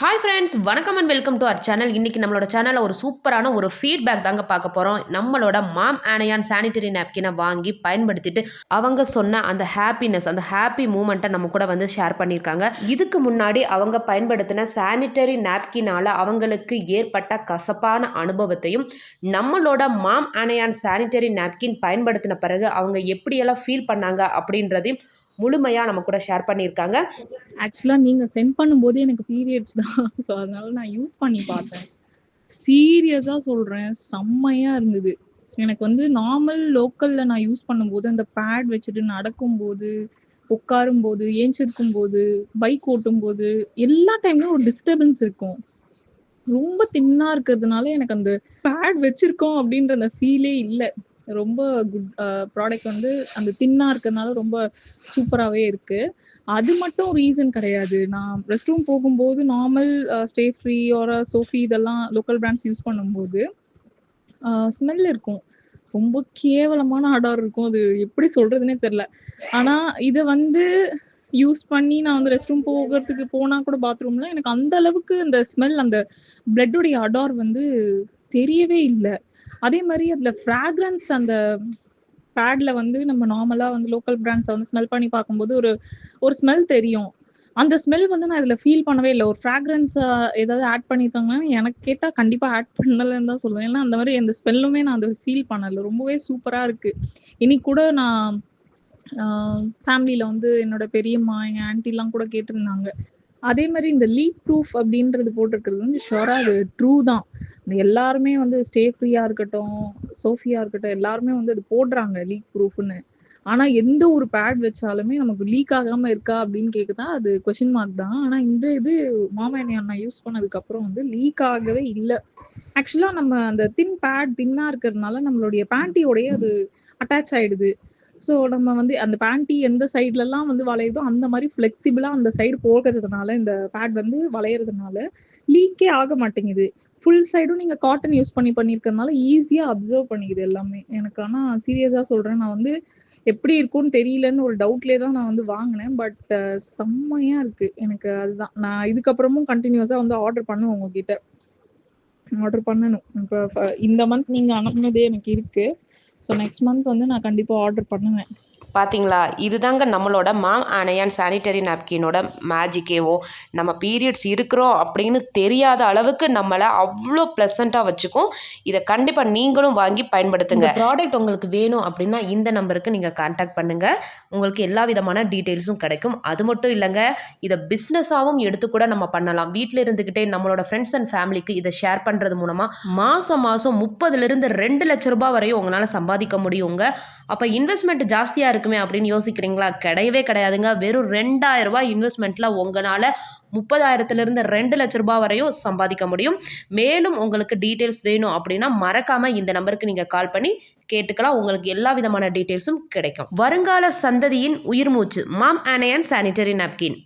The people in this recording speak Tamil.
ஹாய் ஃப்ரெண்ட்ஸ், வணக்கம் and welcome to our channel. இன்றைக்கி நம்மளோட சேனலில் ஒரு சூப்பரான ஒரு ஃபீட்பேக் தாங்க பார்க்க போகிறோம். நம்மளோட மாம் ஆனையான் சானிட்டரி நாப்கினை வாங்கி பயன்படுத்திட்டு அவங்க சொன்ன அந்த ஹாப்பினஸ், அந்த ஹாப்பி மூமெண்ட்டை நம்ம கூட வந்து ஷேர் பண்ணியிருக்காங்க. இதுக்கு முன்னாடி அவங்க பயன்படுத்தின சானிட்டரி நாப்கினால் அவங்களுக்கு ஏற்பட்ட கசப்பான அனுபவத்தையும், நம்மளோட மாம் ஆனையான் சானிட்டரி நாப்கின் பயன்படுத்தின பிறகு அவங்க எப்படியெல்லாம் ஃபீல் பண்ணாங்க அப்படின்றதையும் முழுமையாக நம்ம கூட ஷேர் பண்ணியிருக்காங்க. ஆக்சுவலாக நீங்கள் சென்ட் பண்ணும்போது எனக்கு பீரியட்ஸ் தான். ஸோ அதனால நான் யூஸ் பண்ணி பார்த்தேன். சீரியஸாக சொல்கிறேன், செம்மையாக இருந்தது. எனக்கு வந்து நார்மல் லோக்கலில் நான் யூஸ் பண்ணும்போது அந்த பேட் வச்சுட்டு நடக்கும்போது, உட்காரும்போது, ஏஞ்சிருக்கும்போது, பைக் ஓட்டும்போது எல்லா டைம்லையும் ஒரு டிஸ்டர்பன்ஸ் இருக்கும். ரொம்ப தின்னாக இருக்கிறதுனால எனக்கு அந்த பேட் வச்சுருக்கோம் அப்படின்ற அந்த ஃபீலே இல்லை. ரொம்ப குட் ப்ராடக்ட் வந்து அந்த தின்னாக இருக்கிறதுனால ரொம்ப சூப்பராகவே இருக்குது. அது மட்டும் ரீசன் கிடையாது. நான் ரெஸ்ட் ரூம் போகும்போது normal Stayfree or Sofy இதெல்லாம் லோக்கல் பிராண்ட்ஸ் யூஸ் பண்ணும்போது ஸ்மெல் இருக்கும். ரொம்ப கேவலமான அடார் இருக்கும். அது எப்படி சொல்றதுன்னே தெரில. ஆனால் இதை வந்து யூஸ் பண்ணி நான் வந்து ரெஸ்ட் ரூம் போகிறதுக்கு போனால் கூட பாத்ரூமில் எனக்கு அந்த அளவுக்கு அந்த ஸ்மெல், அந்த பிளட்டுடைய அடார் வந்து தெரியவே இல்லை. அதே மாதிரி அதில் ஃப்ராக்ரன்ஸ் அந்த பேடில் வந்து நம்ம நார்மலாக வந்து லோக்கல் பிராண்ட்ஸை வந்து ஸ்மெல் பண்ணி பார்க்கும்போது ஒரு ஸ்மெல் தெரியும். அந்த ஸ்மெல் வந்து நான் இதில் ஃபீல் பண்ணவே இல்லை. ஒரு ஃப்ராக்ரன்ஸ் ஏதாவது ஆட் பண்ணியிருக்காங்கன்னா எனக்கு கேட்டால் கண்டிப்பாக ஆட் பண்ணலைன்னு தான் சொல்லுவேன். ஏன்னா அந்த மாதிரி எந்த ஸ்மெல்லுமே நான் அதை ஃபீல் பண்ணலை. ரொம்பவே சூப்பராக இருக்குது. இன்னைக்கு கூட நான் ஃபேமிலியில் வந்து என்னோட பெரியம்மா, எங்கள் ஆன்ட்டிலாம் கூட கேட்டிருந்தாங்க. அதே மாதிரி இந்த லீக் ப்ரூஃப் அப்படின்றது போட்டிருக்கிறது வந்து ஷுவராக அது ட்ரூ தான். எல்லாருமே வந்து ஸ்டே ஃப்ரீயாக இருக்கட்டும், சோஃபியாக இருக்கட்டும், எல்லாருமே வந்து அது போடுறாங்க லீக் ப்ரூஃப்னு. ஆனால் எந்த ஒரு பேட் வச்சாலுமே நமக்கு லீக் ஆகாமல் இருக்கா அப்படின்னு கேட்குதா, அது கொஷின் மார்க் தான். ஆனால் இந்த இது மாமேனியான் நான் யூஸ் பண்ணதுக்கப்புறம் வந்து லீக் ஆகவே இல்லை. ஆக்சுவலாக நம்ம அந்த தின்னாக இருக்கிறதுனால நம்மளுடைய பேண்டியோடைய அது அட்டாச் ஆகிடுது. ஸோ நம்ம வந்து அந்த பேண்டி எந்த சைட்லலாம் வந்து வளையுதோ அந்த மாதிரி ஃப்ளெக்சிபிளாக அந்த சைடு போகிறதுனால இந்த பேட் வந்து வளையிறதுனால லீக்கே ஆக மாட்டேங்குது. ஃபுல் சைடும் நீங்கள் காட்டன் யூஸ் பண்ணியிருக்கிறதுனால ஈஸியாக அப்சர்வ் பண்ணிக்குது எல்லாமே. எனக்கு ஆனால் சீரியஸாக சொல்கிறேன், நான் வந்து எப்படி இருக்கும்னு தெரியலன்னு ஒரு டவுட்லேயே தான் நான் வந்து வாங்கினேன். பட் செம்மையாக இருக்குது எனக்கு. அதுதான் நான் இதுக்கப்புறமும் கண்டினியூஸாக வந்து ஆர்டர் பண்ணுவேன். உங்ககிட்ட ஆர்டர் பண்ணணும். இப்போ இந்த மந்த் நீங்கள் அனுப்புனதே எனக்கு இருக்குது. ஸோ நெக்ஸ்ட் மந்த் வந்து நான் கண்டிப்பாக ஆர்டர் பண்ணுவேன். பார்த்தீங்களா, இதுதாங்க நம்மளோட மாம் ஆனையான் சானிட்டரி நாப்கினோட மேஜிக்கேவோ. நம்ம பீரியட்ஸ் இருக்கிறோம் அப்படின்னு தெரியாத அளவுக்கு நம்மளை அவ்வளோ ப்ளசண்ட்டாக வச்சுக்கும். இதை கண்டிப்பாக நீங்களும் வாங்கி பயன்படுத்துங்க. ப்ராடக்ட் உங்களுக்கு வேணும் அப்படின்னா இந்த நம்பருக்கு நீங்கள் கான்டாக்ட் பண்ணுங்கள். உங்களுக்கு எல்லா விதமான டீட்டெயில்ஸும் கிடைக்கும். அது மட்டும் இல்லைங்க, இதை பிஸ்னஸாகவும் எடுத்து கூட நம்ம பண்ணலாம். வீட்டில் இருந்துக்கிட்டே நம்மளோட ஃப்ரெண்ட்ஸ் அண்ட் ஃபேமிலிக்கு இதை ஷேர் பண்ணுறது மூலமாக மாதம் 30,000 2 லட்ச ரூபாய் வரையும் உங்களால் சம்பாதிக்க முடியுங்க. அப்போ இன்வெஸ்ட்மெண்ட் ஜாஸ்தியாக இருக்குமே அப்படின்னு யோசிக்கிறீங்களா? கிடையவே கிடையாதுங்க. வெறும் 2,000 ரூபாய் இன்வெஸ்ட்மெண்ட்டில் உங்களால் 30,000 2 லட்ச ரூபாய் வரையும் சம்பாதிக்க முடியும். மேலும் உங்களுக்கு டீட்டெயில்ஸ் வேணும் அப்படின்னா மறக்காமல் இந்த நம்பருக்கு நீங்கள் கால் பண்ணி கேட்டுக்கலாம். உங்களுக்கு எல்லா விதமான டீட்டெயில்ஸும் கிடைக்கும். வருங்கால சந்ததியின் உயிர் மூச்சு மாம் ஆனையான் சானிட்டரி நாப்கின்.